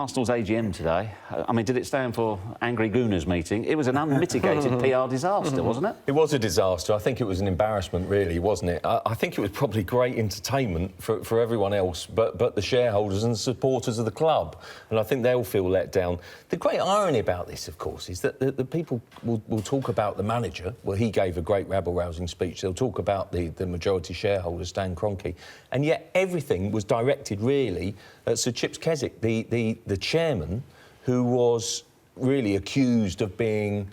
Arsenal's AGM today, I mean, did it stand for Angry Gooners meeting? It was an unmitigated PR disaster, wasn't it? It was a disaster. I think it was an embarrassment, really, wasn't it? I think it was probably great entertainment for everyone else, but the shareholders and the supporters of the club. And I think they'll feel let down. The great irony about this, of course, is that the people will talk about the manager. Well, he gave a great rabble-rousing speech. They'll talk about the majority shareholder, Stan Kroenke. And yet everything was directed, really, at Sir Chips Keswick, the chairman, who was really accused of being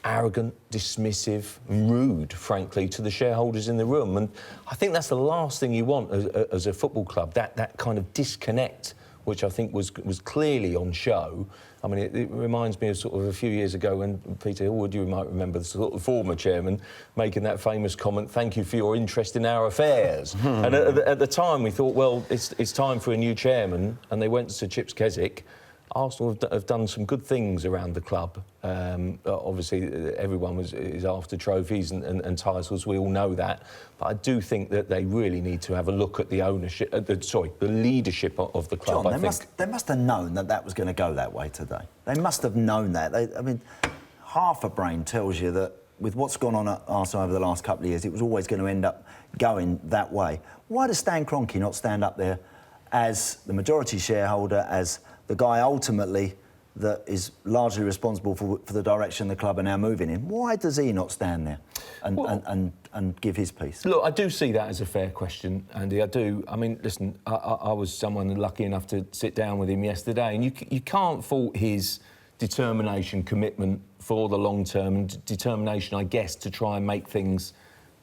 arrogant, dismissive, and rude, frankly, to the shareholders in the room. And I think that's the last thing you want as a football club, that kind of disconnect, which I think was clearly on show. I mean, it reminds me of sort of a few years ago when Peter Hillwood, you might remember, the sort of former chairman, making that famous comment, "Thank you for your interest in our affairs." And at the time, we thought, well, it's time for a new chairman, and they went to Sir Chips Keswick. Arsenal have done some good things around the club. Obviously, everyone is after trophies and titles. We all know that. But I do think that they really need to have a look at the ownership, the leadership of the club. John, they must have known that was going to go that way today. They must have known that. I mean, half a brain tells you that with what's gone on at Arsenal over the last couple of years, it was always going to end up going that way. Why does Stan Kroenke not stand up there as the majority shareholder, as the guy ultimately that is largely responsible for the direction the club are now moving in? Why does he not stand there and give his piece? Look, I do see that as a fair question, Andy. I do. I mean, listen, I was someone lucky enough to sit down with him yesterday, and you can't fault his determination, commitment for the long term, and determination, I guess, to try and make things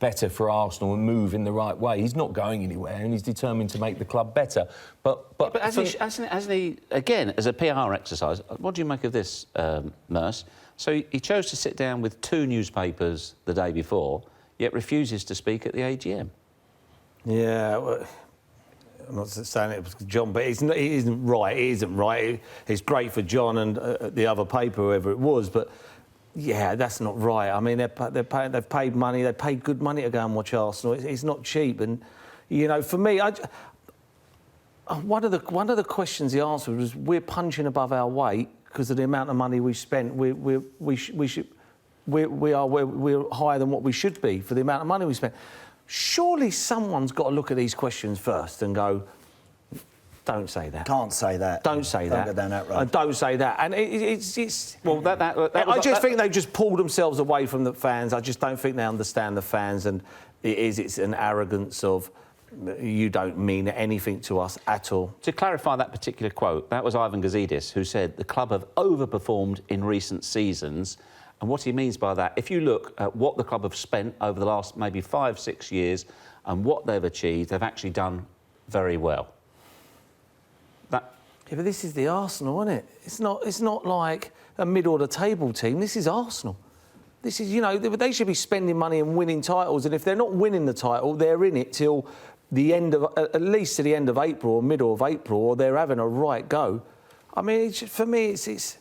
better for Arsenal and move in the right way. He's not going anywhere, and he's determined to make the club better. But hasn't he, again, as a PR exercise, what do you make of this, Merce? So he chose to sit down with 2 newspapers the day before, yet refuses to speak at the AGM. Yeah, well, I'm not saying it was John, but it isn't right. It isn't right. It's great for John and the other paper, whoever it was, but yeah, that's not right. I mean, they've paid money. They paid good money to go and watch Arsenal. It's not cheap, and you know, for me, one of the questions he answered was, we're punching above our weight because of the amount of money we've spent. We're higher than what we should be for the amount of money we spent. Surely someone's got to look at these questions first and go, don't say that. Can't say that. Don't say that. Don't go down that road. Don't say that. And it's well, I just think they've just pulled themselves away from the fans. I just don't think they understand the fans, and it's an arrogance of, you don't mean anything to us at all. To clarify that particular quote, that was Ivan Gazidis, who said the club have overperformed in recent seasons. And what he means by that, if you look at what the club have spent over the last maybe 5-6 years and what they've achieved, they've actually done very well. Yeah, but this is the Arsenal, isn't it? It's not like a middle-of-the table team. This is Arsenal. This is, you know, they should be spending money and winning titles. And if they're not winning the title, they're in it till the end of, at least to the end of April or middle of April, or they're having a right go. I mean, for me, it's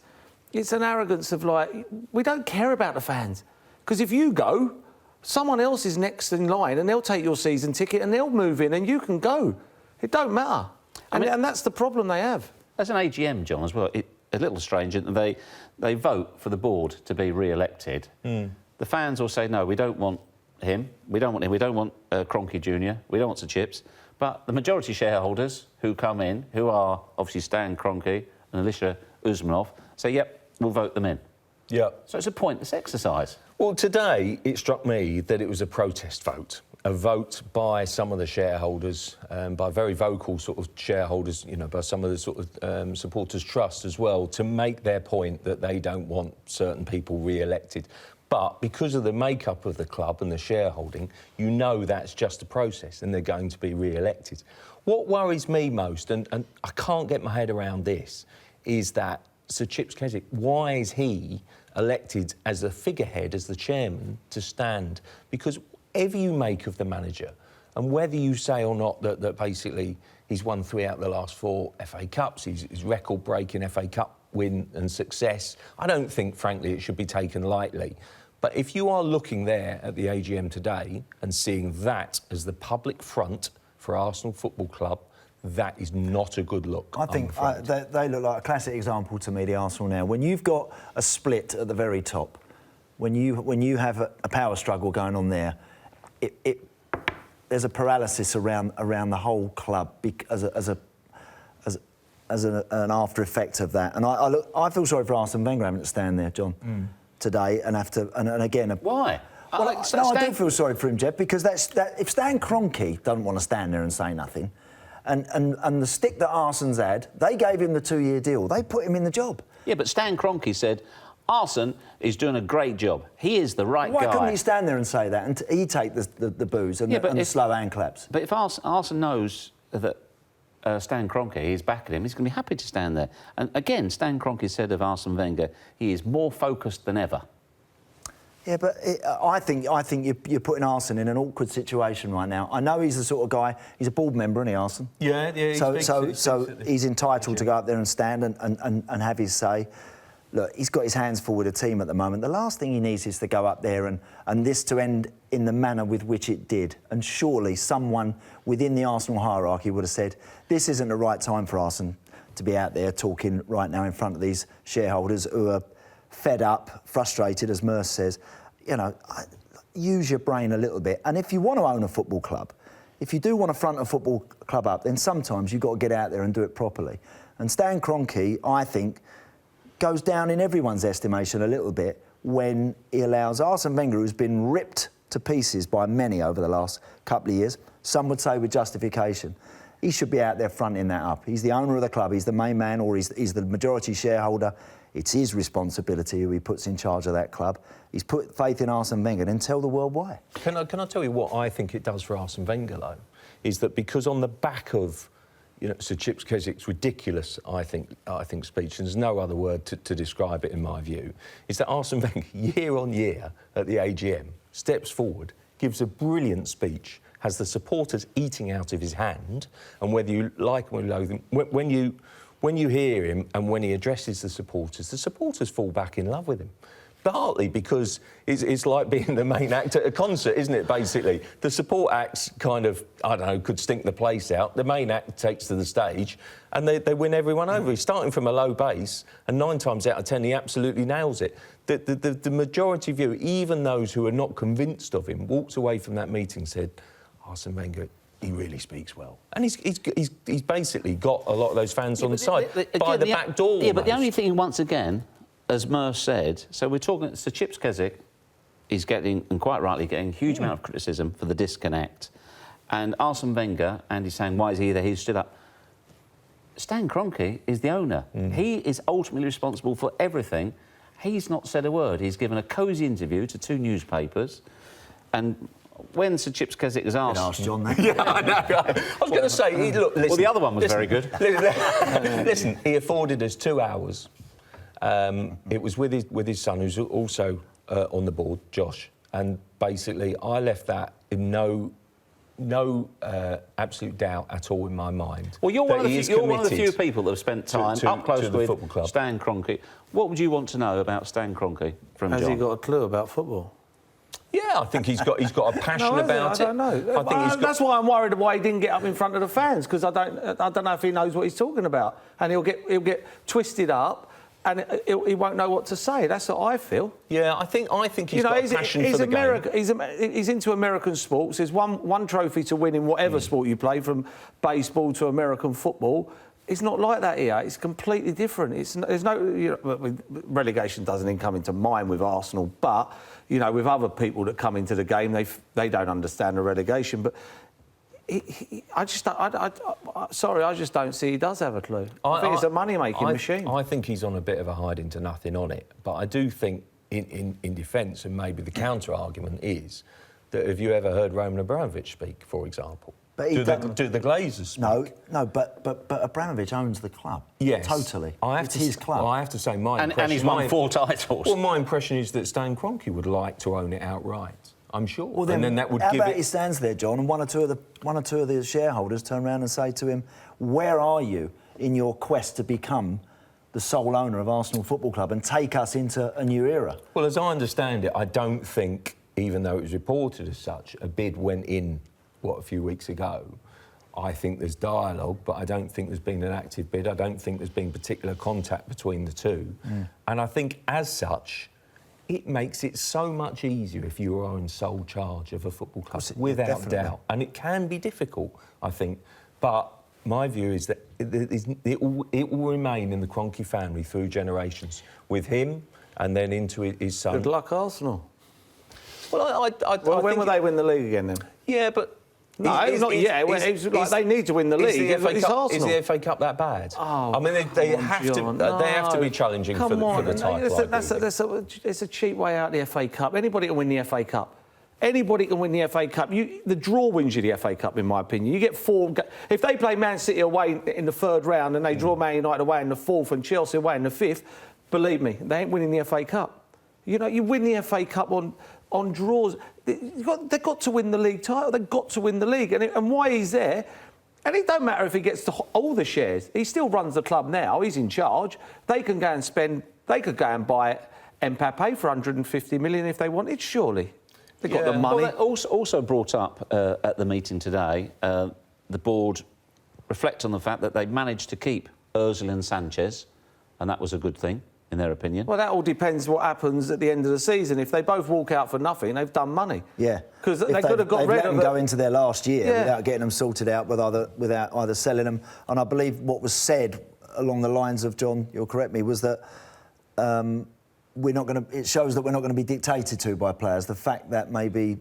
an arrogance of, like, we don't care about the fans. Because if you go, someone else is next in line and they'll take your season ticket and they'll move in and you can go. It don't matter. And that's the problem they have. As an AGM, John, as well, a little strange, isn't it? They vote for the board to be re-elected. The fans will say, no, we don't want him, we don't want him, we don't want Kroenke Jr., we don't want Sir Chips. But the majority shareholders who come in, who are obviously Stan Kroenke and Alicia Usmanov, say, yep, we'll vote them in. Yeah. So it's a pointless exercise. Well, today it struck me that it was a protest vote. A vote by some of the shareholders, by very vocal sort of shareholders, you know, by some of the sort of supporters' trust as well, to make their point that they don't want certain people re-elected. But because of the makeup of the club and the shareholding, you know that's just a process and they're going to be re-elected. What worries me most, and I can't get my head around this, is that Sir Chips Keswick, why is he elected as the figurehead, as the chairman, to stand? Because whatever you make of the manager, and whether you say or not that basically he's won 3 out of the last 4 FA Cups, his record-breaking FA Cup win and success, I don't think, frankly, it should be taken lightly. But if you are looking there at the AGM today and seeing that as the public front for Arsenal Football Club, that is not a good look. I think they look like a classic example to me, the Arsenal now. When you've got a split at the very top, when you have a power struggle going on there, there's a paralysis around the whole club as an after effect of that. And I feel sorry for Arsene Wenger having to stand there, John, today and have to and again. Why? Well, I do feel sorry for him, Jeff, because if Stan Kroenke doesn't want to stand there and say nothing, and the stick that Arsene's had, they gave him the 2-year deal. They put him in the job. Yeah, but Stan Kroenke said, Arsene is doing a great job. He is the right guy. Why couldn't he stand there and say that and he take the boos and the slow hand claps? But if Arsene knows that Stan Kroenke is backing him, he's going to be happy to stand there. And again, Stan Kroenke said of Arsene Wenger, he is more focused than ever. Yeah, but I think you're putting Arsene in an awkward situation right now. I know he's the sort of guy. He's a board member, isn't he, Arsene? Yeah. So he's entitled to go up there and stand and have his say. Look, he's got his hands full with the team at the moment. The last thing he needs is to go up there and this to end in the manner with which it did. And surely someone within the Arsenal hierarchy would have said, this isn't the right time for Arsene to be out there talking right now in front of these shareholders who are fed up, frustrated, as Merce says. You know, use your brain a little bit. And if you want to own a football club, if you do want to front a football club up, then sometimes you've got to get out there and do it properly. And Stan Kroenke, I think, goes down in everyone's estimation a little bit when he allows Arsene Wenger, who's been ripped to pieces by many over the last couple of years, some would say with justification, he should be out there fronting that up. He's the owner of the club, he's the main man, or he's the majority shareholder. It's his responsibility who he puts in charge of that club. He's put faith in Arsene Wenger, then tell the world why. Can I tell you what I think it does for Arsene Wenger, though? Is that because on the back of Sir Chips Keswick's ridiculous, I think speech, and there's no other word to describe it in my view, is that Arsene Wenger, year on year at the AGM, steps forward, gives a brilliant speech, has the supporters eating out of his hand, and whether you like him or loathe him, when you hear him and when he addresses the supporters fall back in love with him. Partly because it's like being the main act at a concert, isn't it, basically? The support acts kind of, I don't know, could stink the place out. The main act takes to the stage and they win everyone over. He's starting from a low base and 9 times out of 10 he absolutely nails it. The majority view, even those who are not convinced of him, walks away from that meeting and said, Arsene Wenger, he really speaks well. And he's basically got a lot of those fans on the side, by the back door. Yeah, but the only thing, once again, as Merce said, so we're talking, Sir Chips Keswick is getting, and quite rightly, getting a huge amount of criticism for the disconnect. And Arsene Wenger, and he's saying, why is he there? He's stood up. Stan Kroenke is the owner. He is ultimately responsible for everything. He's not said a word. He's given a cosy interview to 2 newspapers. And when Sir Chips Keswick was asked... Ask John that. Yeah, I know. I was going to say, look, listen... Well, the other one was very good. Listen, he afforded us 2 hours. It was with his son, who's also on the board, Josh, and basically I left that in no absolute doubt at all in my mind. Well, you're one of the few people that have spent time up close with Stan Kroenke. What would you want to know about Stan Kroenke from John? Has he got a clue about football? Yeah, I think he's got a passion about it. I don't know. That's why I'm worried why he didn't get up in front of the fans, because I don't know if he knows what he's talking about, and he'll get twisted up. And he won't know what to say. That's what I feel. Yeah, I think he's got a passion for the game. He's into American sports. There's one trophy to win in whatever sport you play, from baseball to American football. It's not like that here. It's completely different. There's no relegation doesn't even come into mind with Arsenal, but with other people that come into the game, they don't understand the relegation. But I just don't see he does have a clue. I think it's a money-making machine. I think he's on a bit of a hiding to nothing on it. But I do think, in defence, and maybe the counter-argument is that have you ever heard Roman Abramovich speak, for example? But do the Glazers speak? No, but Abramovich owns the club. Yes. Totally. It's his club. Well, I have to say my impression... And he's won 4 titles. Well, my impression is that Stan Kroenke would like to own it outright. I'm sure. Well, then that would he stands there, John, and one or two of the shareholders turn around and say to him, "Where are you in your quest to become the sole owner of Arsenal Football Club and take us into a new era?" Well, as I understand it, I don't think, even though it was reported as such, a bid went in a few weeks ago. I think there's dialogue, but I don't think there's been an active bid. I don't think there's been particular contact between the two. And I think, as such, it makes it so much easier if you are in sole charge of a football club, without definitely. doubt. And it can be difficult, I think. But my view is that it will remain in the Kroenke family through generations, with him and then into his son. Good luck, Arsenal. Well, When will they win the league again then? Yeah, but... No, not yet. They need to win the league. Is It's Arsenal. the FA Cup that bad? Oh, I mean, they have John, to. They have to be challenging for the title. It's a cheap way out the FA Cup. Anybody can win the FA Cup. Anybody can win the FA Cup. The draw wins you the FA Cup, in my opinion. You get 4. If they play Man City away in the 3rd round and they draw Man United away in the 4th and Chelsea away in the 5th, believe me, they ain't winning the FA Cup. You know, you win the FA Cup on draws. They've got to win the league title. They've got to win the league. And why he's there, and it don't matter if he gets all the shares. He still runs the club now. He's in charge. They can go and spend. They could go and buy Mbappe for 150 million if they wanted. Surely, they've got the money. Well, that also brought up at the meeting today. The board reflect on the fact that they managed to keep Ozil and Sanchez, and that was a good thing, in their opinion. Well, that all depends what happens at the end of the season. If they both walk out for nothing, they've done money. Yeah. Because they could have got they've rid let of them go into their last year Yeah. without getting them sorted out, without either selling them. And I believe what was said along the lines of, John, you'll correct me, was that it shows that we're not going to be dictated to by players. The fact that maybe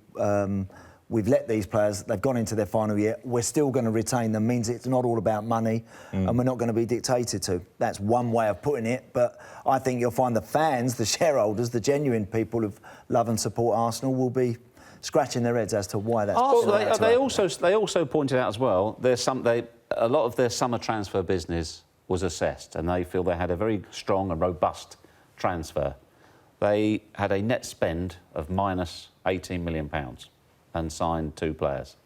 we've let these players, they've gone into their final year, we're still going to retain them, means it's not all about money and we're not going to be dictated to. That's one way of putting it, but I think you'll find the fans, the shareholders, the genuine people who love and support Arsenal will be scratching their heads as to why that's... They also pointed out as well, a lot of their summer transfer business was assessed and they feel they had a very strong and robust transfer. They had a net spend of minus £18 million and signed 2 players.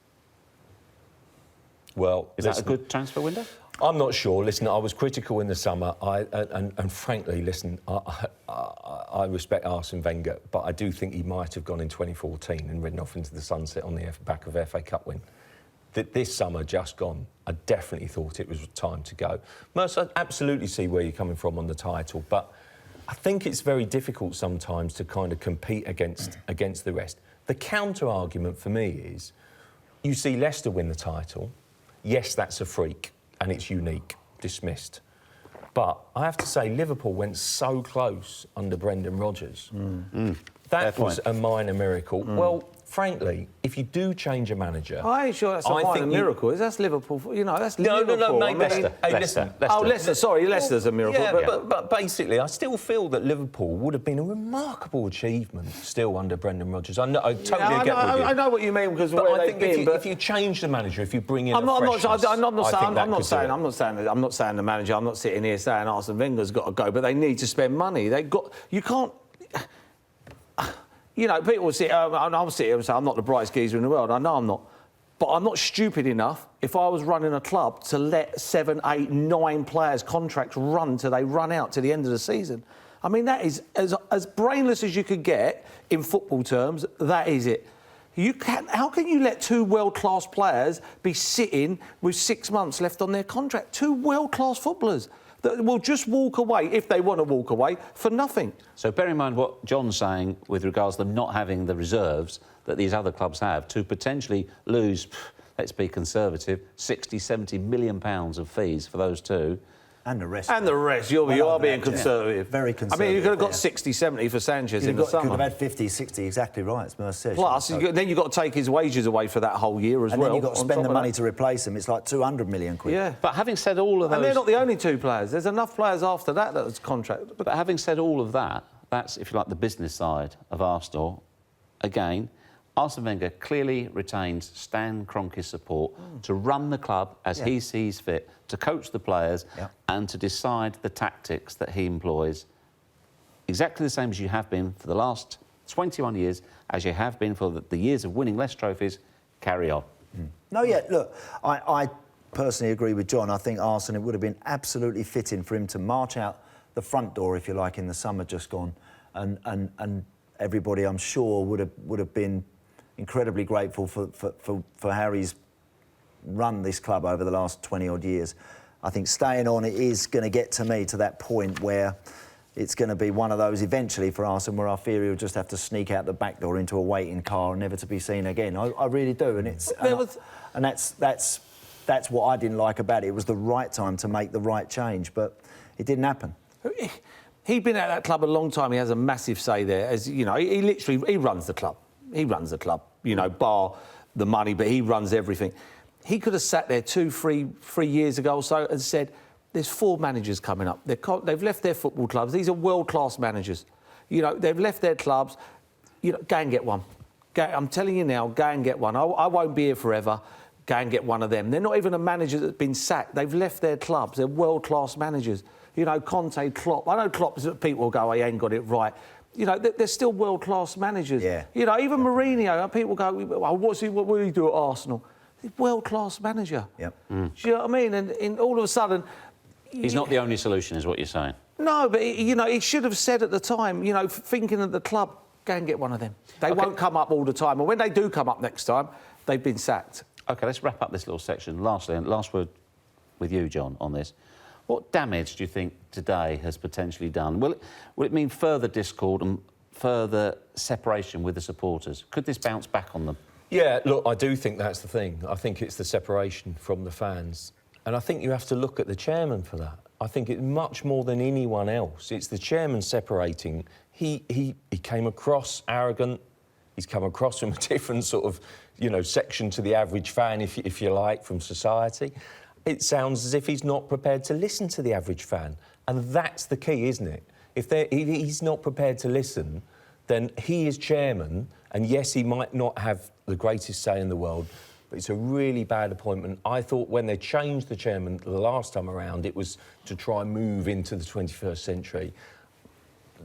Well, is that a good transfer window? I'm not sure. Listen, I was critical in the summer. And frankly, listen, I respect Arsene Wenger, but I do think he might have gone in 2014 and ridden off into the sunset on the back of FA Cup win. This summer just gone, I definitely thought it was time to go. Mercer, I absolutely see where you're coming from on the title, but I think it's very difficult sometimes to kind of compete against the rest. The counter-argument for me is, you see Leicester win the title. Yes, that's a freak, and it's unique, dismissed. But I have to say, Liverpool went so close under Brendan Rodgers. That was a minor miracle. Well, frankly, if you do change a manager... I ain't sure that's a minor miracle. That's Liverpool. You know, that's Liverpool. No, maybe Leicester. Leicester. Oh, Leicester. Sorry, Leicester's a miracle. Yeah, but basically, I still feel that Liverpool would have been a remarkable achievement still under Brendan Rodgers. I totally get with you. I know what you mean because but where I they've think been. if you change the manager, if you bring in I'm not saying the manager. I'm not sitting here saying Arsene Wenger's got to go, but they need to spend money. You can't. You know, people will sit. I'll sit here and say I'm not the brightest geezer in the world. I know I'm not, but I'm not stupid enough. If I was running a club to let 7, 8, 9 players' contracts run till they run out to the end of the season, I mean that is as brainless as you could get in football terms. That is it. How can you let 2 world-class players be sitting with 6 months left on their contract? 2 world-class footballers that will just walk away, if they want to walk away, for nothing. So bear in mind what John's saying with regards to them not having the reserves that these other clubs have to potentially lose, let's be conservative, 60, 70 million pounds of fees for those 2. And the rest. You are being conservative. Very conservative. I mean, you could have got 60, 70 for Sanchez in the summer. You could have had 50, 60, exactly right, as Mercer said. Plus, then you've got to take his wages away for that whole year as well. And then you've got to spend the money to replace him. It's like 200 million quid. Yeah. But having said all of those... And they're not the only 2 players. There's enough players after that that's contracted. But having said all of that, that's, if you like, the business side of Arsenal. Again, Arsene Wenger clearly retains Stan Kroenke's support to run the club as he sees fit, to coach the players and to decide the tactics that he employs. Exactly the same as you have been for the last 21 years, as you have been for the years of winning less trophies. Carry on. No, yeah, look, I personally agree with John. I think Arsene, it would have been absolutely fitting for him to march out the front door, if you like, in the summer just gone. And everybody, I'm sure, would have been incredibly grateful for Harry's run this club over the last 20-odd years. I think staying on it is going to get to me to that point where it's going to be one of those eventually for Arsene where I fear he'll just have to sneak out the back door into a waiting car and never to be seen again. I really do, and that's what I didn't like about it. It was the right time to make the right change, but it didn't happen. He'd been at that club a long time. He has a massive say there. As you know, he literally runs the club. He runs the club. You know, bar the money, but he runs everything. He could have sat there 3 years ago or so and said, "There's 4 managers coming up. They've left their football clubs. These are world-class managers. You know, they've left their clubs. You know, go and get one. I'm telling you now, go and get one. I won't be here forever. Go and get one of them. They're not even a manager that's been sacked. They've left their clubs. They're world-class managers. You know, Conte, Klopp. I know Klopp, people will go, he ain't got it right. You know, they're still world-class managers. Yeah. You know, even Mourinho, people go, well, what will he do at Arsenal? He's a world-class manager. Yep. Do you know what I mean? And all of a sudden... He's not the only solution, is what you're saying. No, but, you know, he should have said at the time, you know, thinking of the club, go and get one of them. They won't come up all the time. And when they do come up next time, they've been sacked. OK, let's wrap up this little section. Lastly, and last word with you, John, on this. What damage do you think today has potentially done? Will it mean further discord and further separation with the supporters? Could this bounce back on them? Yeah, look, I do think that's the thing. I think it's the separation from the fans. And I think you have to look at the chairman for that. I think it's much more than anyone else. It's the chairman separating. He came across arrogant. He's come across from a different sort of, you know, section to the average fan, if you like, from society. It sounds as if he's not prepared to listen to the average fan. And that's the key, isn't it? If he's not prepared to listen, then he is chairman, and yes, he might not have the greatest say in the world, but it's a really bad appointment. I thought when they changed the chairman the last time around, it was to try and move into the 21st century.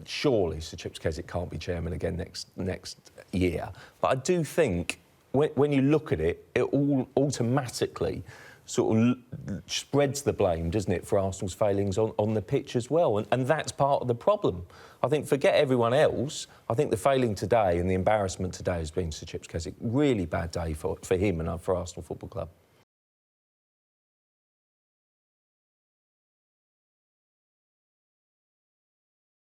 Surely Sir Chips Keswick can't be chairman again next year. But I do think when you look at it, it all automatically sort of spreads the blame, doesn't it, for Arsenal's failings on the pitch as well. And that's part of the problem. I think, forget everyone else, I think the failing today and the embarrassment today has been Sir Chips Keswick. Really bad day for him and for Arsenal Football Club.